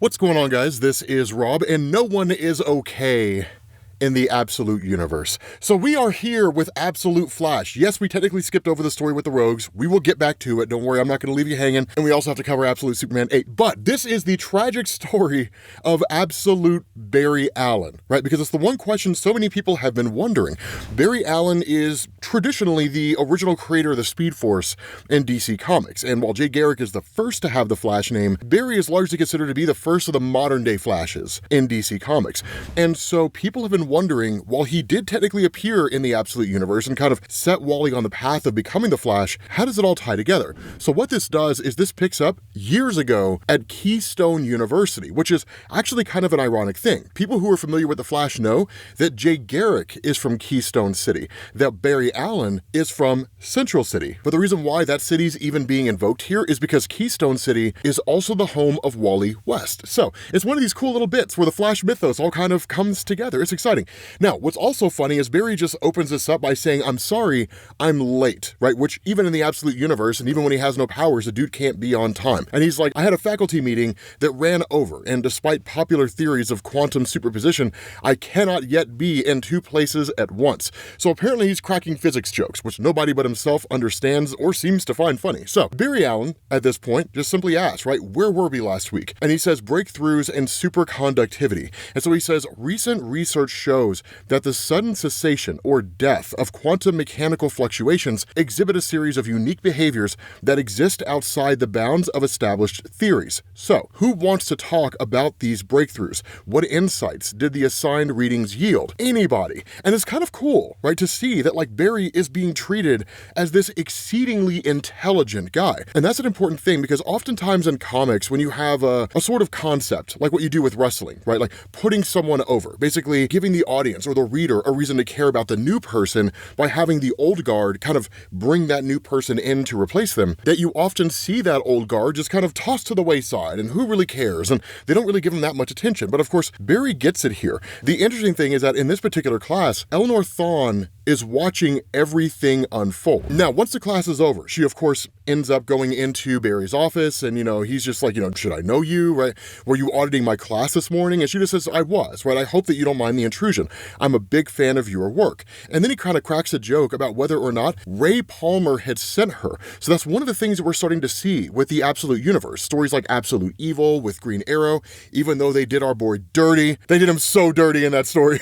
What's going on, guys? This is Rob, and no one is okay in the Absolute universe. So we are here with Absolute Flash. Yes, we technically skipped over the story with the Rogues. We will get back to it. Don't worry, I'm not going to leave you hanging. And we also have to cover Absolute Superman 8. But this is the tragic story of Absolute Barry Allen, right? Because it's the one question so many people have been wondering. Barry Allen is traditionally the original creator of the Speed Force in DC Comics. And while Jay Garrick is the first to have the Flash name, Barry is largely considered to be the first of the modern day Flashes in DC Comics. And so people have been wondering, while he did technically appear in the Absolute universe and kind of set Wally on the path of becoming the Flash, how does it all tie together? So what this does is this picks up years ago at Keystone University, which is actually kind of an ironic thing. People who are familiar with the Flash know that Jay Garrick is from Keystone City, that Barry Allen is from Central City. But the reason why that city's even being invoked here is because Keystone City is also the home of Wally West. So it's one of these cool little bits where the Flash mythos all kind of comes together. It's exciting. Now, what's also funny is Barry just opens this up by saying, I'm sorry, I'm late, right? Which even in the Absolute universe, and even when he has no powers, the dude can't be on time. And he's like, I had a faculty meeting that ran over, and despite popular theories of quantum superposition, I cannot yet be in two places at once. So apparently he's cracking physics jokes, which nobody but himself understands or seems to find funny. So Barry Allen, at this point, just simply asks, right, where were we last week? And he says breakthroughs in superconductivity. And so he says, recent research shows that the sudden cessation or death of quantum mechanical fluctuations exhibit a series of unique behaviors that exist outside the bounds of established theories. So, who wants to talk about these breakthroughs? What insights did the assigned readings yield? Anybody. And it's kind of cool, right, to see that like Barry is being treated as this exceedingly intelligent guy. And that's an important thing because oftentimes in comics, when you have a sort of concept, like what you do with wrestling, right, like putting someone over, basically giving the audience or the reader a reason to care about the new person by having the old guard kind of bring that new person in to replace them, that you often see that old guard just kind of tossed to the wayside and who really cares, and they don't really give him that much attention. But of course, Barry gets it here. The interesting thing is that in this particular class, Eleanor Thawne is watching everything unfold. Now, once the class is over, she of course ends up going into Barry's office and, he's just like, should I know you, right? Were you auditing my class this morning? And she just says, I was, right? I hope that you don't mind the intrusion. I'm a big fan of your work. And then he kind of cracks a joke about whether or not Ray Palmer had sent her. So that's one of the things that we're starting to see with the Absolute universe. Stories like Absolute Evil with Green Arrow, even though they did our boy dirty, they did him so dirty in that story,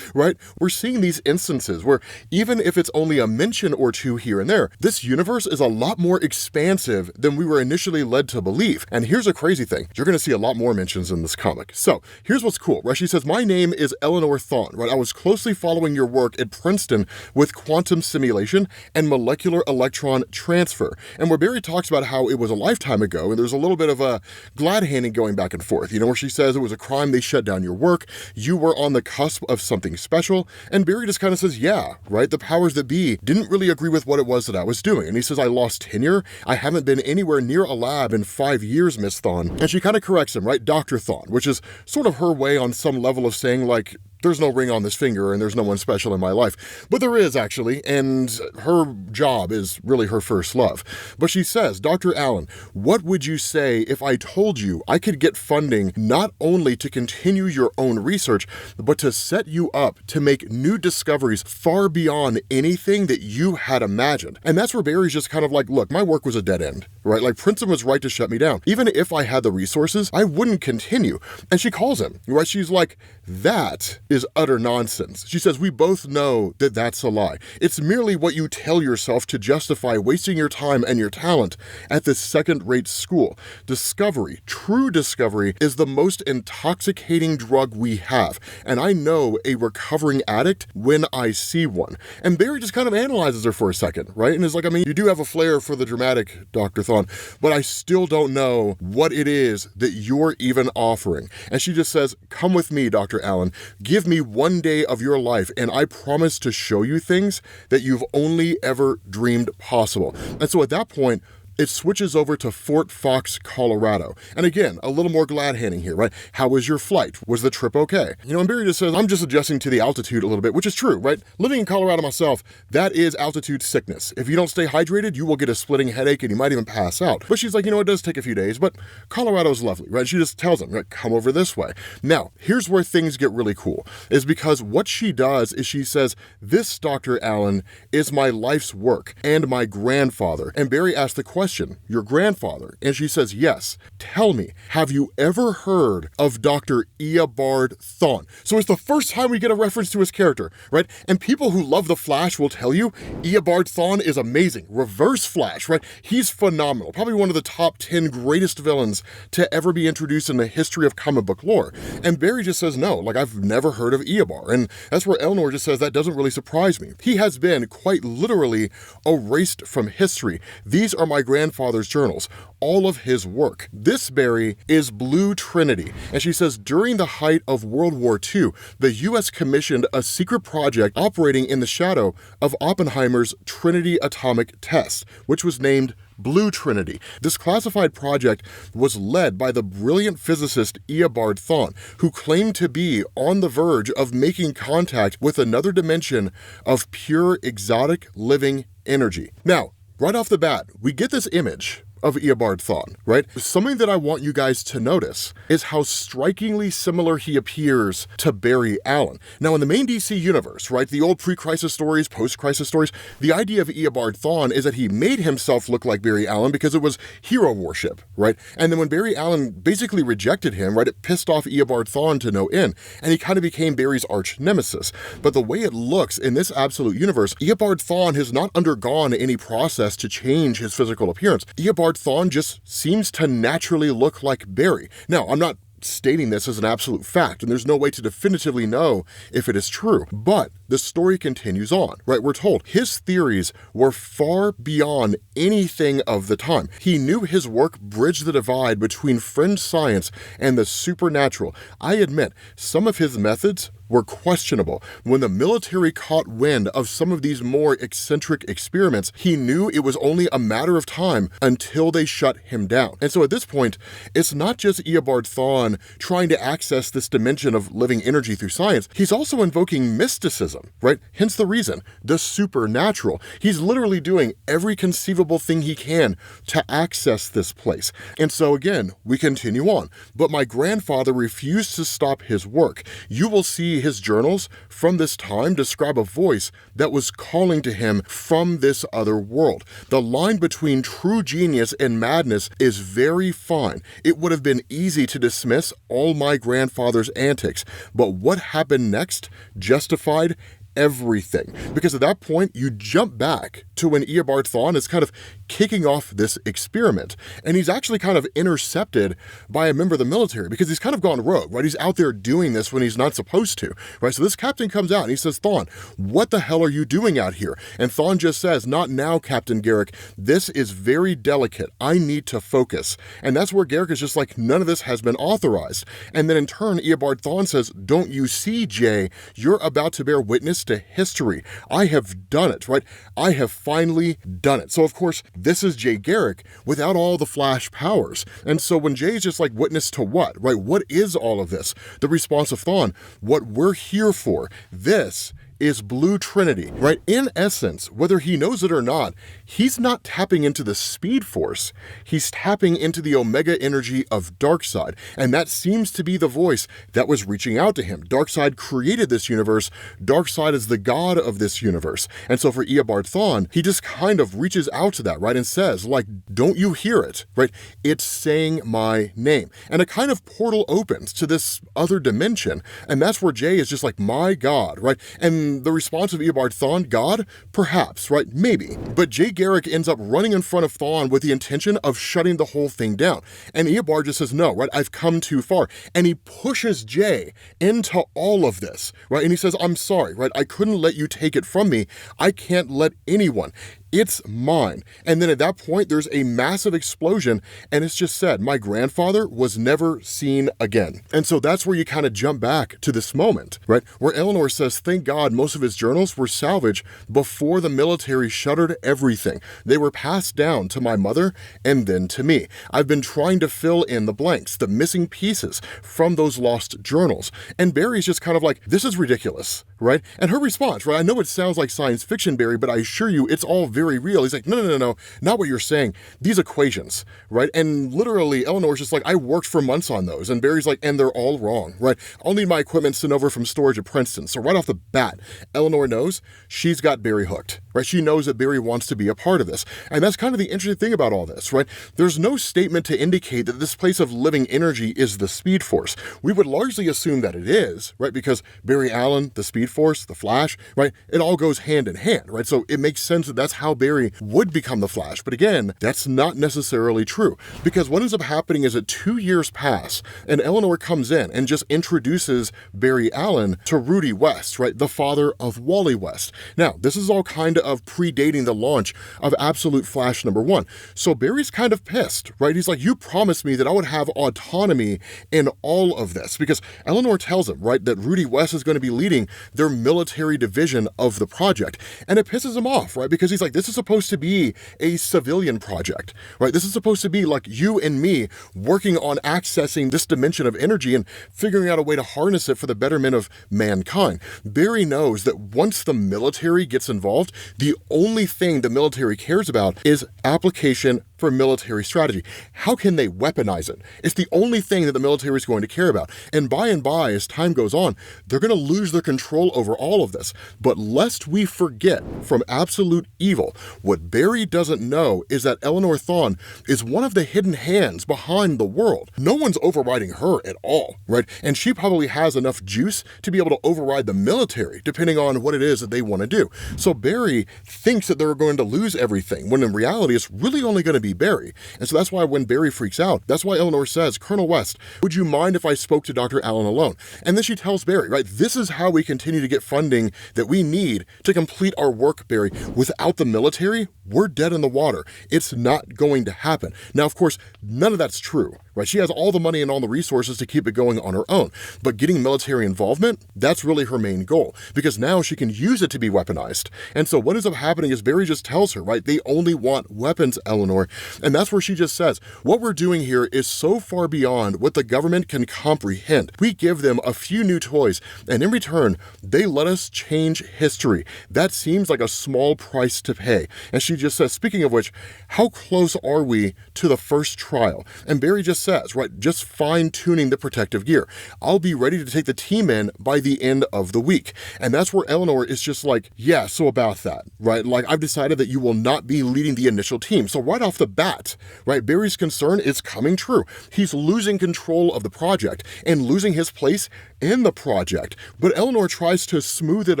right? We're seeing these instances where even if it's only a mention or two here and there, this universe is a lot more expansive than we were initially led to believe. And here's a crazy thing. You're going to see a lot more mentions in this comic. So here's what's cool, right? She says, my name is Eleanor Thawne, right? I was closely following your work at Princeton with quantum simulation and molecular electron transfer. And where Barry talks about how it was a lifetime ago, and there's a little bit of a glad-handing going back and forth, where she says it was a crime they shut down your work, you were on the cusp of something special, and Barry just kind of says, yeah, right? The powers that be didn't really agree with what it was that I was doing. And he says, I lost tenure. I haven't been anywhere near a lab in 5 years, Miss Thawne. And she kind of corrects him, right? Dr. Thawne, which is sort of her way on some level of saying like, there's no ring on this finger and there's no one special in my life. But there is actually, and her job is really her first love. But she says, Dr. Allen, what would you say if I told you I could get funding not only to continue your own research, but to set you up to make new discoveries far beyond anything that you had imagined? And that's where Barry's just kind of like, look, my work was a dead end, right? Like Princeton was right to shut me down. Even if I had the resources, I wouldn't continue. And she calls him, right? She's like, that is utter nonsense. She says, we both know that that's a lie. It's merely what you tell yourself to justify wasting your time and your talent at this second-rate school. Discovery, true discovery, is the most intoxicating drug we have. And I know a recovering addict when I see one. And Barry just kind of analyzes her for a second, right? And is like, you do have a flair for the dramatic, Dr. Thawne, but I still don't know what it is that you're even offering. And she just says, come with me, Dr. Allen. Give me 1 day of your life, and I promise to show you things that you've only ever dreamed possible. And so at that point, it switches over to Fort Fox, Colorado. And again, a little more glad-handing here, right? How was your flight? Was the trip okay? And Barry just says, I'm just adjusting to the altitude a little bit, which is true, right? Living in Colorado myself, that is altitude sickness. If you don't stay hydrated, you will get a splitting headache and you might even pass out. But she's like, it does take a few days, but Colorado's lovely, right? She just tells him, right, come over this way. Now, here's where things get really cool, is because what she does is she says, this, Dr. Allen, is my life's work and my grandfather. And Barry asks the question, your grandfather? And she says, yes. Tell me, have you ever heard of Dr. Eobard Thawne? So it's the first time we get a reference to his character, right? And people who love The Flash will tell you Eobard Thawne is amazing. Reverse Flash, right? He's phenomenal. Probably one of the top 10 greatest villains to ever be introduced in the history of comic book lore. And Barry just says, no, like I've never heard of Eobard. And that's where Eleanor just says, that doesn't really surprise me. He has been quite literally erased from history. These are my grandfather's journals, all of his work. This, Barry, is Blue Trinity. And she says, during the height of World War II, the US commissioned a secret project operating in the shadow of Oppenheimer's Trinity atomic test, which was named Blue Trinity. This classified project was led by the brilliant physicist Eobard Thawne, who claimed to be on the verge of making contact with another dimension of pure exotic living energy. Now, right off the bat, we get this image of Eobard Thawne, right? Something that I want you guys to notice is how strikingly similar he appears to Barry Allen. Now, in the main DC universe, right, the old pre-crisis stories, post-crisis stories, the idea of Eobard Thawne is that he made himself look like Barry Allen because it was hero worship, right? And then when Barry Allen basically rejected him, right, it pissed off Eobard Thawne to no end, and he kind of became Barry's arch nemesis. But the way it looks in this absolute universe, Eobard Thawne has not undergone any process to change his physical appearance. Eobard Thawne just seems to naturally look like Barry. Now, I'm not stating this as an absolute fact, and there's no way to definitively know if it is true. But the story continues on, right? We're told his theories were far beyond anything of the time. He knew his work bridged the divide between fringe science and the supernatural. I admit, some of his methods were questionable. When the military caught wind of some of these more eccentric experiments, he knew it was only a matter of time until they shut him down. And so at this point, it's not just Eobard Thawne trying to access this dimension of living energy through science, he's also invoking mysticism, right? Hence the reason, the supernatural. He's literally doing every conceivable thing he can to access this place. And so again, we continue on. But my grandfather refused to stop his work. You will see his journals from this time describe a voice that was calling to him from this other world. The line between true genius and madness is very fine. It would have been easy to dismiss all my grandfather's antics, but what happened next justified everything. Because at that point, you jump back to when Eobard Thawne is kind of kicking off this experiment. And he's actually kind of intercepted by a member of the military because he's kind of gone rogue, right? He's out there doing this when he's not supposed to, right? So this captain comes out and he says, Thawne, what the hell are you doing out here? And Thawne just says, not now, Captain Garrick. This is very delicate. I need to focus. And that's where Garrick is just like, none of this has been authorized. And then in turn, Eobard Thawne says, don't you see, Jay? You're about to bear witness to history. I have done it, right? I have finally done it. So of course, this is Jay Garrick without all the Flash powers. And so when Jay's just like, witness to what, right? What is all of this? The response of Thawne, what we're here for, this is Blue Trinity, right? In essence, whether he knows it or not, he's not tapping into the Speed Force. He's tapping into the Omega energy of Darkseid. And that seems to be the voice that was reaching out to him. Darkseid created this universe. Darkseid is the god of this universe. And so for Eobard Thawne, he just kind of reaches out to that, right? And says, like, don't you hear it, right? It's saying my name. And a kind of portal opens to this other dimension. And that's where Jay is just like, my God, right? And the response of Eobard Thawne, God? Perhaps, right? Maybe. But Jay Garrick ends up running in front of Thawne with the intention of shutting the whole thing down. And Eobard just says, no, right? I've come too far. And he pushes Jay into all of this, right? And he says, I'm sorry, right? I couldn't let you take it from me. I can't let anyone, It's mine. And then at that point, there's a massive explosion, and it's just said, my grandfather was never seen again. And so that's where you kind of jump back to this moment, right? Where Eleanor says, thank God most of his journals were salvaged before the military shuttered everything. They were passed down to my mother and then to me. I've been trying to fill in the blanks, the missing pieces from those lost journals. And Barry's just kind of like, this is ridiculous, right? And her response, right? I know it sounds like science fiction, Barry, but I assure you it's all very real. He's like, no, not what you're saying. These equations, right? And literally Eleanor's just like, I worked for months on those. And Barry's like, and they're all wrong, right? I'll need my equipment sent over from storage at Princeton. So right off the bat, Eleanor knows she's got Barry hooked, right? She knows that Barry wants to be a part of this. And that's kind of the interesting thing about all this, right? There's no statement to indicate that this place of living energy is the Speed Force. We would largely assume that it is, right? Because Barry Allen, the Speed Force, the Flash, right? It all goes hand in hand, right? So it makes sense that that's how Barry would become the Flash. But again, that's not necessarily true, because what ends up happening is that 2 years pass and Eleanor comes in and just introduces Barry Allen to Rudy West, right? The father of Wally West. Now, this is all kind of predating the launch of Absolute Flash #1. So Barry's kind of pissed, right? He's like, you promised me that I would have autonomy in all of this, because Eleanor tells him, right, that Rudy West is going to be leading their military division of the project. And it pisses him off, right? Because he's like, this is supposed to be a civilian project, right? This is supposed to be like you and me working on accessing this dimension of energy and figuring out a way to harness it for the betterment of mankind. Barry knows that once the military gets involved, the only thing the military cares about is application for military strategy. How can they weaponize it? It's the only thing that the military is going to care about. And by, as time goes on, they're going to lose their control over all of this. But lest we forget from Absolute Evil, what Barry doesn't know is that Eleanor Thawne is one of the hidden hands behind the world. No one's overriding her at all, right? And she probably has enough juice to be able to override the military, depending on what it is that they want to do. So Barry thinks that they're going to lose everything, when in reality, it's really only going to be Barry. And so that's why when Barry freaks out, that's why Eleanor says, Colonel West, would you mind if I spoke to Dr. Allen alone? And then she tells Barry, right, this is how we continue to get funding that we need to complete our work, Barry. Without the military, we're dead in the water. It's not going to happen. Now, of course, none of that's true, right? She has all the money and all the resources to keep it going on her own. But getting military involvement, that's really her main goal, because now she can use it to be weaponized. And so what ends up happening is Barry just tells her, right, they only want weapons, Eleanor. And that's where she just says, what we're doing here is so far beyond what the government can comprehend. We give them a few new toys, and in return, they let us change history. That seems like a small price to pay. And she just says, speaking of which, how close are we to the first trial? And Barry just says, right, just fine-tuning the protective gear. I'll be ready to take the team in by the end of the week. And that's where Eleanor is just like, yeah, so about that, right? Like, I've decided that you will not be leading the initial team. So right off the bat, right, Barry's concern is coming true. He's losing control of the project and losing his place in the project. But Eleanor tries to smooth it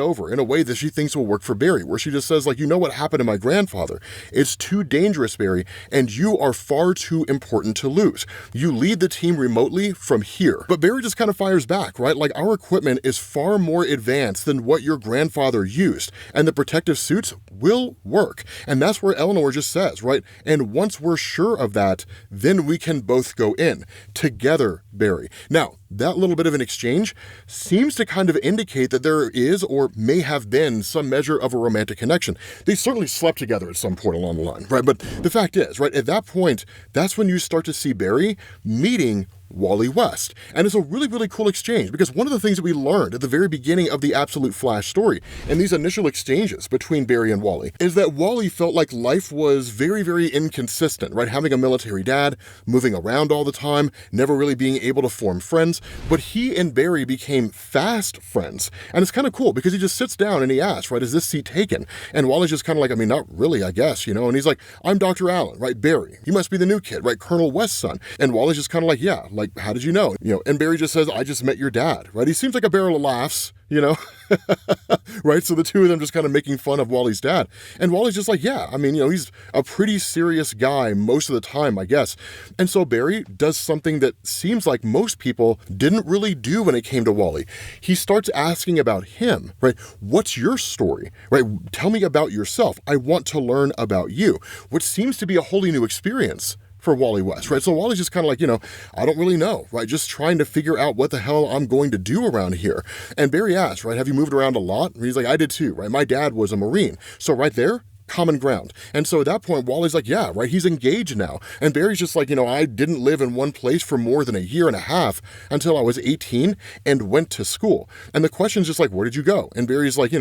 over in a way that she thinks will work for Barry, where she just says, like, you know what happened to my grandfather? It's too dangerous, Barry, and you are far too important to lose. You lead the team remotely from here. But Barry just kind of fires back, right? Like, our equipment is far more advanced than what your grandfather used, and the protective suits will work. And that's where Eleanor just says, right? And once we're sure of that, then we can both go in together, Barry. Now, that little bit of an exchange seems to kind of indicate that there is or may have been some measure of a romantic connection. They certainly slept together at some point along the line, right? But the fact is, right, at that point, that's when you start to see Barry meeting Wally West. And it's a really, really cool exchange, because one of the things that we learned at the very beginning of the Absolute Flash story and these initial exchanges between Barry and Wally is that Wally felt like life was very, very inconsistent, right? Having a military dad, moving around all the time, never really being able to form friends. But he and Barry became fast friends. And it's kind of cool because he just sits down and he asks, right, is this seat taken? And Wally's just kind of like, I mean, not really, I guess, you know? And he's like, I'm Dr. Allen, right? Barry, you must be the new kid, right? Colonel West's son. And Wally's just kind of like, yeah, like, how did you know? You know, and Barry just says, I just met your dad, right? He seems like a barrel of laughs, you know? Right? So the two of them just kind of making fun of Wally's dad. And Wally's just like, yeah, I mean, he's a pretty serious guy most of the time, I guess. And so Barry does something that seems like most people didn't really do when it came to Wally. He starts asking about him, right? What's your story, right? Tell me about yourself. I want to learn about you, which seems to be a wholly new experience for Wally West, right? So Wally's just kind of like, I don't really know, right? Just trying to figure out what the hell I'm going to do around here. And Barry asks, right, have you moved around a lot? And he's like, I did too, right? My dad was a Marine. So right there, common ground. And so at that point, Wally's like, yeah, right, he's engaged now. And Barry's just like, I didn't live in one place for more than a year and a half until I was 18 and went to school. And the question's just like, where did you go? And Barry's like,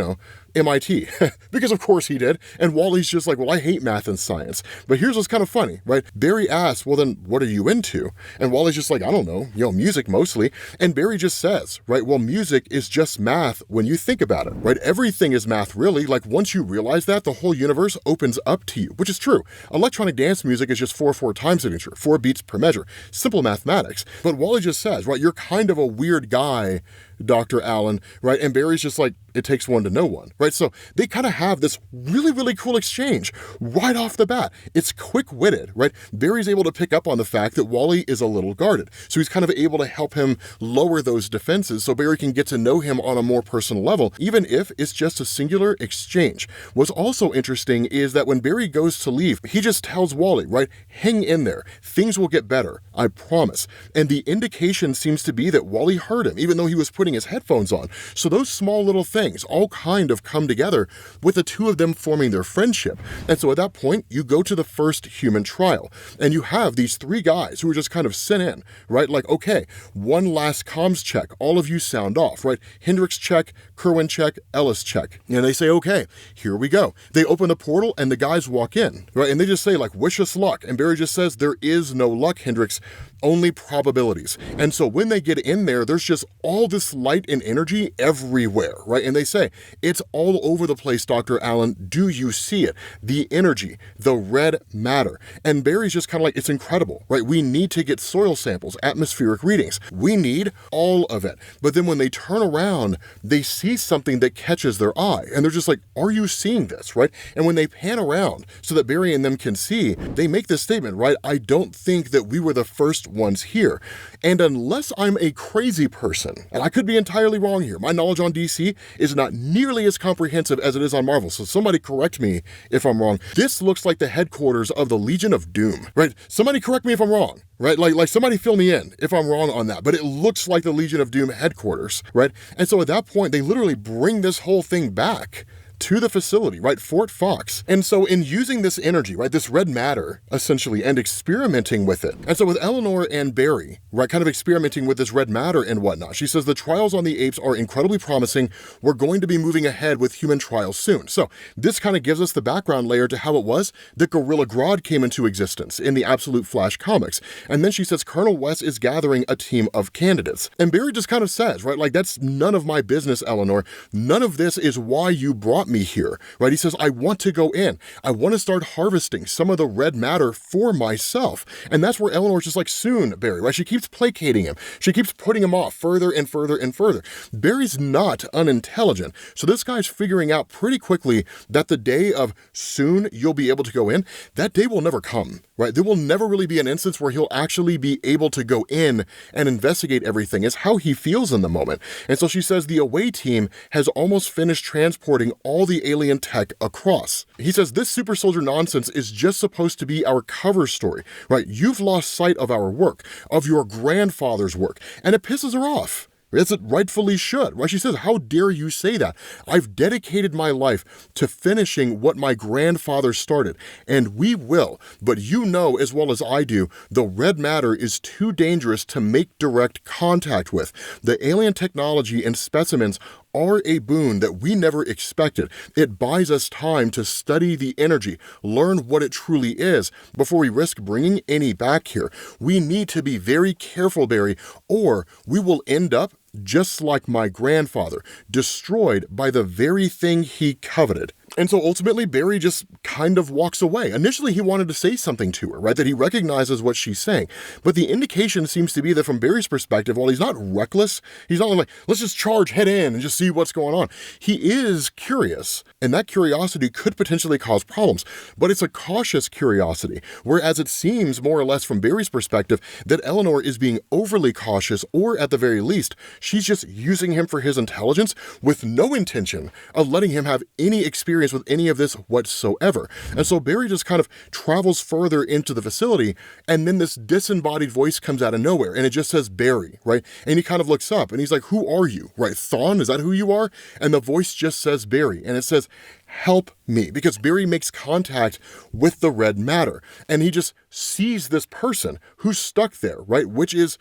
MIT, because of course he did. And Wally's just like, well, I hate math and science. But here's what's kind of funny, right? Barry asks, well, then what are you into? And Wally's just like, I don't know, music mostly. And Barry just says, right, well, music is just math when you think about it, right? Everything is math, really. Like once you realize that, the whole universe opens up to you, which is true. Electronic dance music is just 4/4 time signature, 4 beats per measure, simple mathematics. But Wally just says, right, you're kind of a weird guy, Dr. Allen, right? And Barry's just like, it takes one to know one, right? So they kind of have this really, really cool exchange right off the bat. It's quick-witted, right? Barry's able to pick up on the fact that Wally is a little guarded. So he's kind of able to help him lower those defenses so Barry can get to know him on a more personal level, even if it's just a singular exchange. What's also interesting is that when Barry goes to leave, he just tells Wally, right, hang in there. Things will get better, I promise. And the indication seems to be that Wally heard him, even though he was putting his headphones on. So those small little things all kind of come together with the two of them forming their friendship. And so at that point, you go to the first human trial and you have these 3 guys who are just kind of sent in, right? Like, okay, one last comms check. All of you sound off, right? Hendricks check, Kerwin check, Ellis check. And they say, okay, here we go. They open the portal and the guys walk in, right? And they just say like, wish us luck. And Barry just says, there is no luck, Hendricks, only probabilities. And so when they get in there, there's just all this light and energy everywhere, right? And they say, it's all over the place, Dr. Allen. Do you see it? The energy, the red matter. And Barry's just kind of like, it's incredible, right? We need to get soil samples, atmospheric readings. We need all of it. But then when they turn around, they see something that catches their eye. And they're just like, are you seeing this, right? And when they pan around so that Barry and them can see, they make this statement, right? I don't think that we were the first ones here. And unless I'm a crazy person, and I could be entirely wrong here, my knowledge on DC is not nearly as comprehensive as it is on Marvel, so somebody correct me if I'm wrong. This looks like the headquarters of the Legion of Doom, right? Somebody correct me if I'm wrong, right? Like somebody fill me in if I'm wrong on that, but it looks like the Legion of Doom headquarters, right? And so at that point, they literally bring this whole thing back to the facility, right? Fort Fox. And so in using this energy, right, this red matter, essentially, and experimenting with it. And so with Eleanor and Barry, right, kind of experimenting with this red matter and whatnot, she says the trials on the apes are incredibly promising. We're going to be moving ahead with human trials soon. So this kind of gives us the background layer to how it was that Gorilla Grodd came into existence in the Absolute Flash comics. And then she says Colonel West is gathering a team of candidates. And Barry just kind of says, right, like, that's none of my business, Eleanor. None of this is why you brought me here, right? He says, I want to go in. I want to start harvesting some of the red matter for myself. And that's where Eleanor's just like, soon, Barry, right? She keeps placating him. She keeps putting him off further and further and further. Barry's not unintelligent. So this guy's figuring out pretty quickly that the day of soon you'll be able to go in, that day will never come, right? There will never really be an instance where he'll actually be able to go in and investigate everything. It's how he feels in the moment. And so she says the away team has almost finished transporting all the alien tech across. He says this super soldier nonsense is just supposed to be our cover story, right? You've lost sight of our work, of your grandfather's work, and it pisses her off. As it rightfully should, right? She says, how dare you say that? I've dedicated my life to finishing what my grandfather started, and we will. But you know as well as I do, the red matter is too dangerous to make direct contact with. The alien technology and specimens are a boon that we never expected. It buys us time to study the energy, learn what it truly is, before we risk bringing any back here. We need to be very careful, Barry, or we will end up just like my grandfather, destroyed by the very thing he coveted. And so ultimately, Barry just kind of walks away. Initially, he wanted to say something to her, right? That he recognizes what she's saying. But the indication seems to be that from Barry's perspective, while he's not reckless, he's not like, let's just charge head in and just see what's going on. He is curious, and that curiosity could potentially cause problems. But it's a cautious curiosity, whereas it seems more or less from Barry's perspective that Eleanor is being overly cautious, or at the very least, she's just using him for his intelligence with no intention of letting him have any experience with any of this whatsoever. And so Barry just kind of travels further into the facility, and then this disembodied voice comes out of nowhere, and it just says Barry, right? And he kind of looks up, and he's like, who are you, right? Thawne, is that who you are? And the voice just says Barry, and it says, help me, because Barry makes contact with the red matter, and he just sees this person who's stuck there, right? Which is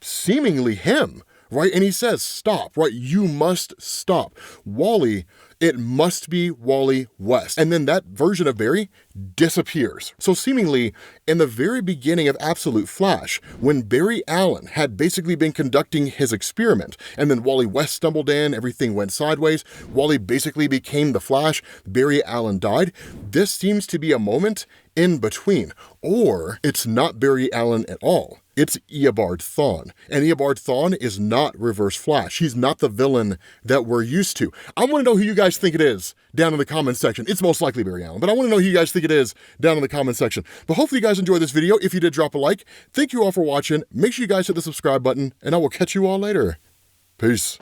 seemingly him, right? And he says, stop, right? You must stop. Wally, it must be Wally West. And then that version of Barry disappears. So seemingly, in the very beginning of Absolute Flash, when Barry Allen had basically been conducting his experiment, and then Wally West stumbled in, everything went sideways, Wally basically became the Flash, Barry Allen died, this seems to be a moment in between. Or it's not Barry Allen at all. It's Eobard Thawne. And Eobard Thawne is not Reverse Flash. He's not the villain that we're used to. I want to know who you guys think it is down in the comments section. It's most likely Barry Allen, but I want to know who you guys think it is down in the comments section. But hopefully you guys enjoyed this video. If you did, drop a like. Thank you all for watching. Make sure you guys hit the subscribe button, and I will catch you all later. Peace.